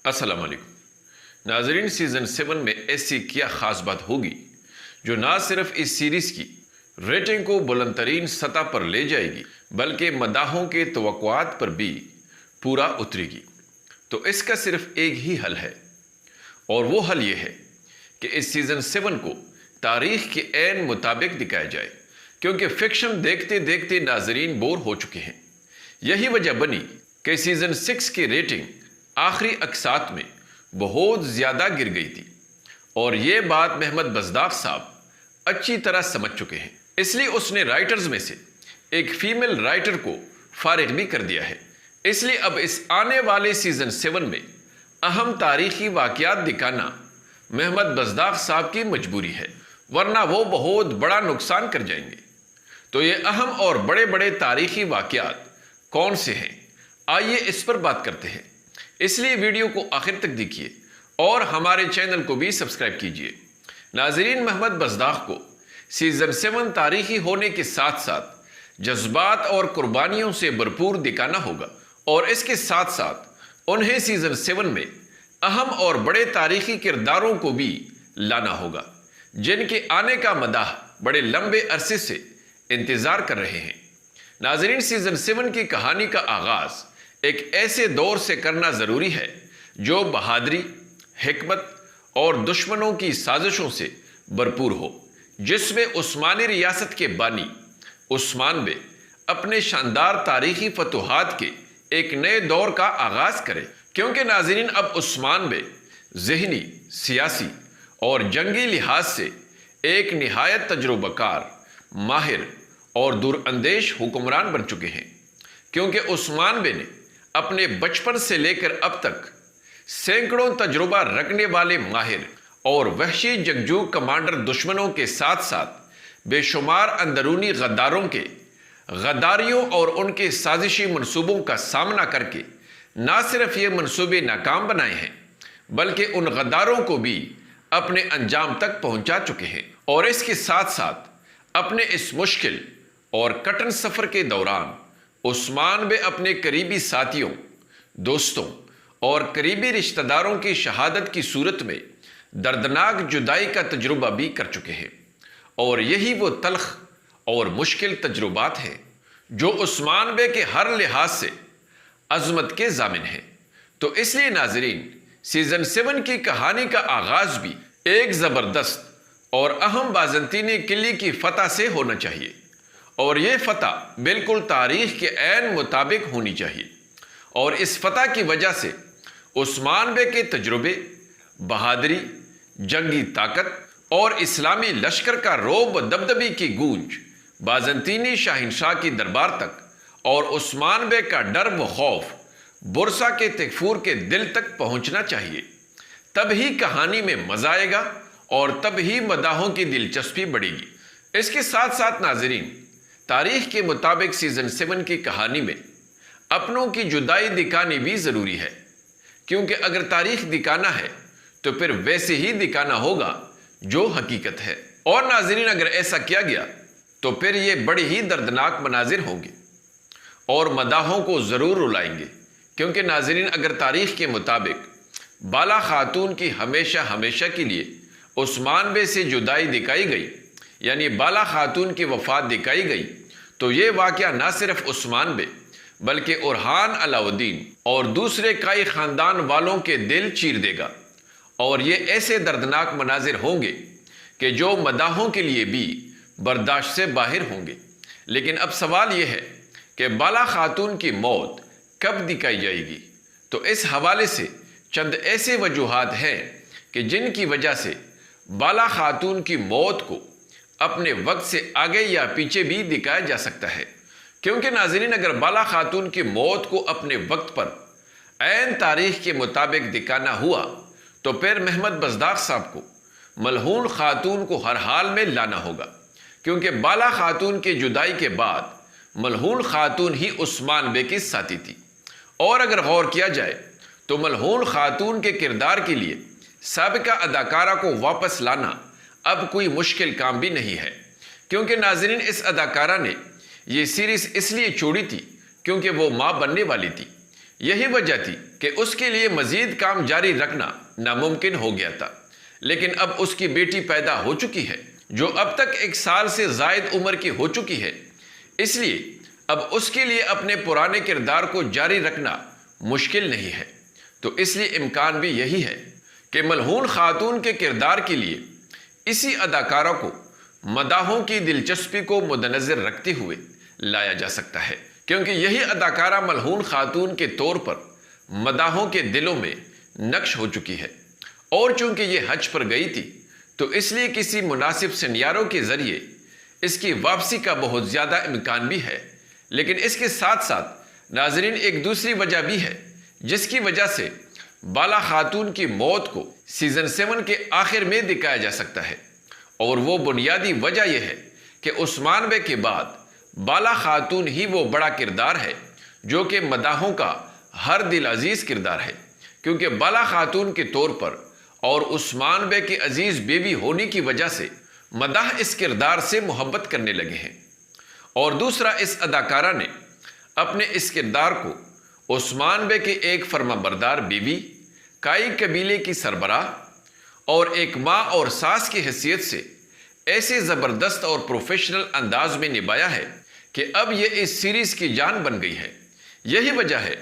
अस्सलाम वालेकुम नाजरीन। सीज़न 7 में ऐसी क्या ख़ास बात होगी जो ना सिर्फ इस सीरीज़ की रेटिंग को बुलंद तरीन सतह पर ले जाएगी बल्कि मदाहों के तवक्कुआत पर भी पूरा उतरेगी। तो इसका सिर्फ एक ही हल है और वो हल ये है कि इस सीज़न 7 को तारीख़ के ऐन मुताबिक दिखाया जाए, क्योंकि फ़िक्शन देखते देखते नाजरीन बोर हो चुके हैं। यही वजह बनी कि सीज़न 6 की रेटिंग आखिरी अक्सात में बहुत ज़्यादा गिर गई थी और ये बात महमद बज़दाख साहब अच्छी तरह समझ चुके हैं। इसलिए उसने राइटर्स में से एक फीमेल राइटर को फारिग भी कर दिया है। इसलिए अब इस आने वाले सीज़न 7 में अहम तारीख़ी वाक़यात दिखाना महमद बज़दाख साहब की मजबूरी है, वरना वो बहुत बड़ा नुकसान कर जाएंगे। तो ये अहम और बड़े बड़े तारीख़ी वाक़यात कौन से हैं, आइए इस पर बात करते हैं। इसलिए वीडियो को आखिर तक देखिए और हमारे चैनल को भी सब्सक्राइब कीजिए। नाज़रीन, महमद बज़दाख को सीज़न 7 तारीख़ी होने के साथ साथ जज्बात और कुर्बानियों से भरपूर दिखाना होगा और इसके साथ साथ उन्हें सीज़न 7 में अहम और बड़े तारीख़ी किरदारों को भी लाना होगा जिनके आने का मदाह बड़े लंबे अरसे से इंतज़ार कर रहे हैं। नाज़रीन, सीज़न 7 की कहानी का आगाज़ एक ऐसे दौर से करना ज़रूरी है जो बहादुरी, हिकमत और दुश्मनों की साजिशों से भरपूर हो, जिसमें उस्मानी रियासत के बानी उस्मान बे अपने शानदार तारीख़ी फतूहात के एक नए दौर का आगाज़ करे। क्योंकि नाज़रीन, अब उस्मान बे ज़हनी, सियासी और जंगी लिहाज से एक निहायत तजुर्बाकार, माहिर और दूरअंदेश हुक्मरान बन चुके हैं। क्योंकि उस्मान बे ने अपने बचपन से लेकर अब तक सैकड़ों तजुर्बा रखने वाले माहिर और वहशी जंगजू कमांडर दुश्मनों के साथ साथ बेशुमार अंदरूनी गद्दारों के गद्दारियों और उनके साजिशी मंसूबों का सामना करके ना सिर्फ ये मंसूबे नाकाम बनाए हैं बल्कि उन गद्दारों को भी अपने अंजाम तक पहुंचा चुके हैं। और इसके साथ साथ अपने इस मुश्किल और कठिन सफ़र के दौरान उस्मान बे अपने करीबी साथियों, दोस्तों और करीबी रिश्तेदारों की शहादत की सूरत में दर्दनाक जुदाई का तजुर्बा भी कर चुके हैं। और यही वो तल्ख और मुश्किल तजुर्बात हैं जो उस्मान बे के हर लिहाज से अज़मत के ज़ामिन हैं। तो इसलिए नाज़रीन, सीज़न 7 की कहानी का आगाज़ भी एक ज़बरदस्त और अहम बाज़ंतीनी किले की फ़तह से होना चाहिए और ये फ़तह बिल्कुल तारीख़ के ऐन मुताबिक होनी चाहिए। और इस फ़तह की वजह से उस्मान बे के तजुर्बे, बहादुरी, जंगी ताकत और इस्लामी लश्कर का रोब दबदबी की गूंज बाज़ंतीनी शाहिनशाह की दरबार तक और उस्मान बे का डर व खौफ बुरसा के तैफूर के दिल तक पहुंचना चाहिए। तब ही कहानी में मज़ा आएगा और तब ही मदाहों की दिलचस्पी बढ़ेगी। इसके साथ साथ नाज़रीन, तारीख़ के मुताबिक सीज़न 7 की कहानी में अपनों की जुदाई दिखानी भी ज़रूरी है, क्योंकि अगर तारीख़ दिखाना है तो फिर वैसे ही दिखाना होगा जो हकीकत है। और नाज़रीन, अगर ऐसा किया गया तो फिर ये बड़े ही दर्दनाक मनाजिर होंगे और मदाहों को ज़रूर रुलाएंगे। क्योंकि नाज़रीन, अगर तारीख़ के मुताबिक बाला खातून की हमेशा हमेशा के लिए उस्मान बे से जुदाई दिखाई गई, यानी बाला खातून की वफ़ात दिखाई गई, तो ये वाक़या ना सिर्फ उस्मान बे बल्कि उरहान अलाउद्दीन और दूसरे काई ख़ानदान वालों के दिल चीर देगा। और ये ऐसे दर्दनाक मनाजिर होंगे कि जो मदाहों के लिए भी बर्दाश्त से बाहर होंगे। लेकिन अब सवाल ये है कि बाला खातून की मौत कब दिखाई जाएगी। तो इस हवाले से चंद ऐसे वजूहात हैं कि जिनकी वजह से बाला खातून की मौत को अपने वक्त से आगे या पीछे भी दिखाया जा सकता है। क्योंकि नाज़रीन, अगर बाला खातून की मौत को अपने वक्त पर ऐन तारीख़ के मुताबिक दिखाना हुआ तो फिर महमद बज़दाख साहब को मलहून खातून को हर हाल में लाना होगा। क्योंकि बाला खातून के जुदाई के बाद मलहून खातून ही उस्मान बे की साथी थी। और अगर गौर किया जाए तो मलहून खातून के किरदार के लिए साबिका अदाकारा को वापस लाना अब कोई मुश्किल काम भी नहीं है। क्योंकि नाज़रीन, इस अदाकारा ने ये सीरीज़ इसलिए छोड़ी थी क्योंकि वो माँ बनने वाली थी। یہی وجہ تھی کہ اس کے لیے مزید کام جاری رکھنا ناممکن ہو گیا تھا، لیکن اب اس کی بیٹی پیدا ہو چکی ہے جو اب تک 1 سال سے زائد عمر کی ہو چکی ہے، اس لیے اب اس کے لیے اپنے پرانے کردار کو جاری رکھنا مشکل نہیں ہے۔ تو اس لیے امکان بھی یہی ہے کہ ملعون خاتون کے کردار کے لیے اسی اداکارہ کو مداحوں کی دلچسپی کو مدنظر رکھتے ہوئے لایا جا سکتا ہے، کیونکہ یہی اداکارہ ملعون خاتون کے طور پر مداحوں کے دلوں میں نقش ہو چکی ہے، اور چونکہ یہ حج پر گئی تھی تو اس لیے کسی مناسب سینیاروں کے ذریعے اس کی واپسی کا بہت زیادہ امکان بھی ہے۔ لیکن اس کے ساتھ ساتھ ناظرین ایک دوسری وجہ بھی ہے جس کی وجہ سے بالا خاتون کی موت کو سیزن 7 کے آخر میں دکھایا جا سکتا ہے، اور وہ بنیادی وجہ یہ ہے کہ عثمان بے کے بعد بالا خاتون ہی وہ بڑا کردار ہے جو کہ مداحوں کا ہر دل عزیز کردار ہے، کیونکہ بالا خاتون کے طور پر اور عثمان بے کی عزیز بیوی ہونے کی وجہ سے مداح اس کردار سے محبت کرنے لگے ہیں۔ اور دوسرا، اس اداکارہ نے اپنے اس کردار کو عثمان بے کے ایک فرما بردار بیوی، کائی قبیلے کی سربراہ اور ایک ماں اور ساس کی حیثیت سے ایسے زبردست اور پروفیشنل انداز میں نبھایا ہے کہ اب یہ اس سیریز کی جان بن گئی ہے۔ یہی وجہ ہے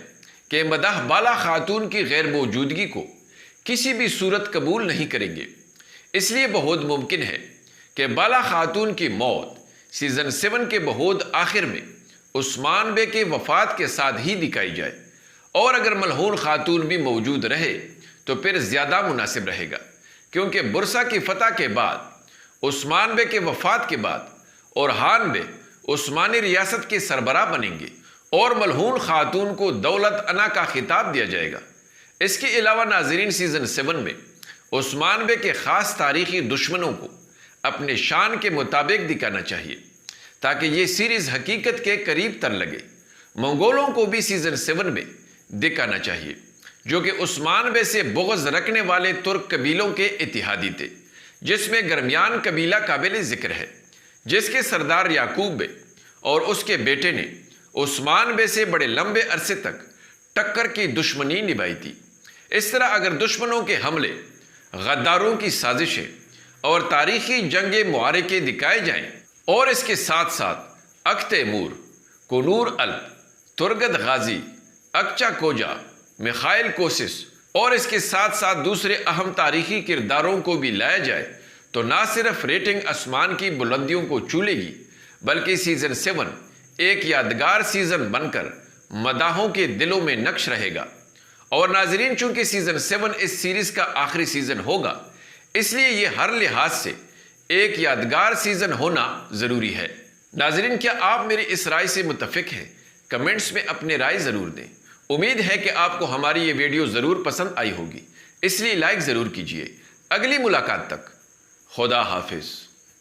کہ مداح بالا خاتون کی غیر موجودگی کو کسی بھی صورت قبول نہیں کریں گے۔ اس لیے بہت ممکن ہے کہ بالا خاتون کی موت سیزن 7 کے بہت آخر میں عثمان بے کے وفات کے ساتھ ہی دکھائی جائے، اور اگر ملعون خاتون بھی موجود رہے تو پھر زیادہ مناسب رہے گا، کیونکہ برسا کی فتح کے بعد، عثمان بے کے وفات کے بعد اورحان بے عثمانی ریاست کے سربراہ بنیں گے اور ملعون خاتون کو دولت انا کا خطاب دیا جائے گا۔ اس کے علاوہ ناظرین سیزن 7 میں عثمان بے کے خاص تاریخی دشمنوں کو اپنے شان کے مطابق دکھانا چاہیے تاکہ یہ سیریز حقیقت کے قریب تر لگے۔ منگولوں کو بھی سیزن 7 میں دکھانا چاہیے جو کہ عثمان بے سے بغض رکھنے والے ترک قبیلوں کے اتحادی تھے، جس میں گرمیان قبیلہ قابل ذکر ہے، جس کے سردار یعقوب بے اور اس کے بیٹے نے عثمان بے سے بڑے لمبے عرصے تک ٹکر کی دشمنی نبھائی تھی۔ اس طرح اگر دشمنوں کے حملے، غداروں کی سازشیں اور تاریخی جنگ معرکے دکھائے جائیں، اور اس کے ساتھ ساتھ اک تیمور، کنور الپ، ترگت غازی، اکچا کوجا، میخائل کوسس اور اس کے ساتھ ساتھ دوسرے اہم تاریخی کرداروں کو بھی لایا جائے تو نہ صرف ریٹنگ آسمان کی بلندیوں کو چھولے گی، بلکہ سیزن 7 ایک یادگار سیزن بن کر مداحوں کے دلوں میں نقش رہے گا۔ اور ناظرین چونکہ سیزن 7 اس سیریز کا آخری سیزن ہوگا، اس لیے یہ ہر لحاظ سے ایک یادگار سیزن ہونا ضروری ہے۔ ناظرین کیا آپ میری اس رائے سے متفق ہیں؟ کمنٹس میں اپنے رائے ضرور دیں۔ امید ہے کہ آپ کو ہماری یہ ویڈیو ضرور پسند آئی ہوگی، اس لیے لائک ضرور کیجئے۔ اگلی ملاقات تک خدا حافظ۔